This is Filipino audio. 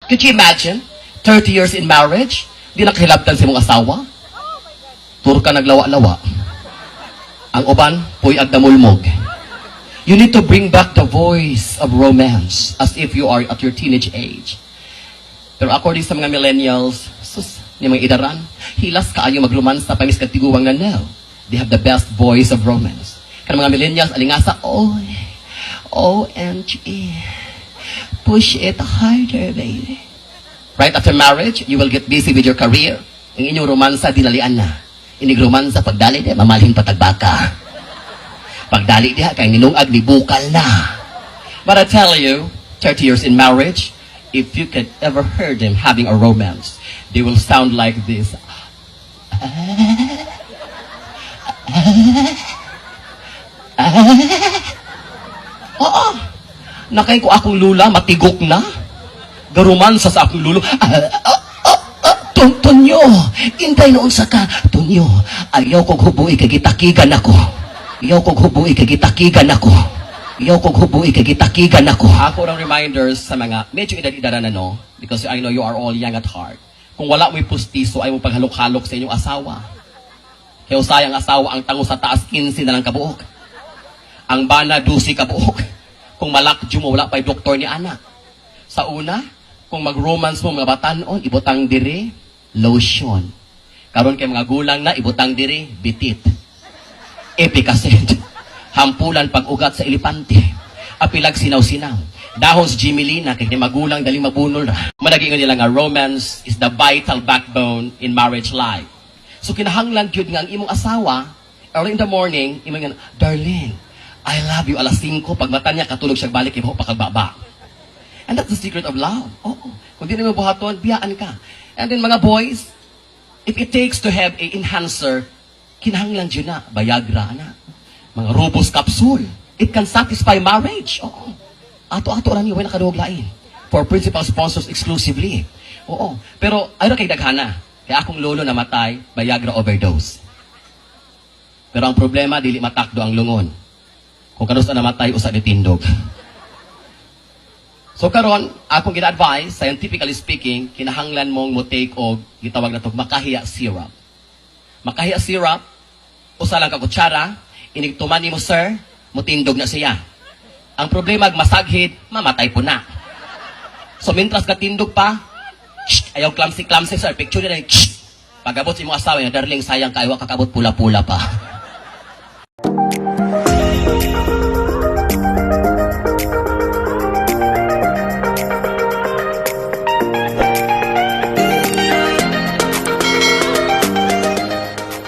Could you imagine? 30 years in marriage, di nakahilabtan si mong asawa? Turo ka naglawa-lawa. Ang uban, puy agdamulmog. You need to bring back the voice of romance as if you are at your teenage age. Pero according sa mga millennials, sus, ni mga idaran, hilas kaayo magromansa pa mis katiguwang na now. They have the best voice of romance. Kaya mga millennials, alingasa, OMG, push it harder, baby. Right after marriage, you will get busy with your career. Ang inyong romansa, dinalian na. Inig romansa, pagdali di, mamalhin patagbaka. Pagdali di, kaya nilungag, libukal na. But I tell you, 30 years in marriage, if you could ever hear them having a romance, they will sound like this. Oo. Nakay ko akong lula, matigok na. Garumansa sa akong lulo. Tonyo, intay noon sa ka. Tonyo, ayaw kong hubu'i kagitakigan ako. Ayaw kong hubu'i kagitakigan ako. Ayaw kong hubu'i kagitakigan ako. Ako ng reminders sa mga medyo edad-edaran na no, because I know you are all young at heart. Kung wala mo'y pustiso, ay mo paghalok-halok sa inyong asawa. Kaya sayang asawa, ang tango sa taas, 15 na lang kabuok. Ang bana, 12 kabuok. Kung malakdyo mo, wala pa'y doktor ni anak. Sa una, kung mag-romance mo mga batanon, ibutang diri, lotion. Karon kay mga gulang na, ibutang diri, bitit. Epicacet. Hampulan pag-ugat sa elepante. Apilag sinaw-sinaw. Dahon sa Jimelina, kay magulang daling mabunol ra. Managing nila nga romance is the vital backbone in marriage life. So kinahanglan gyud nga ang imong asawa, early in the morning, imong nga, darling, I love you, alas 5, pag mata niya, katulog siya balik, ibo pakagbaba. And that's the secret of love. Oo. Kung di naman buhaton, biyaan ka. And then mga boys, if it takes to have a enhancer, kinahanglan dyan na, Viagra na. Mga Robust capsule. It can satisfy marriage. Oo. Ato-ato lang yung nakaduog lain. For principal sponsors exclusively. Oo. Pero ayun kay daghana. Kaya akong lolo namatay, Viagra overdose. Pero ang problema, dili matakdo ang lungon. Kung kanusta namatay, usa ni tindog. So karon, akong gina-advise, scientifically speaking, kinahanglan mong mo take og gitawag na to makahiya syrup. Makahiya syrup, usa lang ka kutsara, inigtuman nimo sir, mutindog na siya. Ang problema masaghid, mamatay po na. So mintras ka tindog pa, ayaw clumsy sir, picture nila, pagabot si mong asawa niya, darling sayang kayo kakabot pula-pula pa.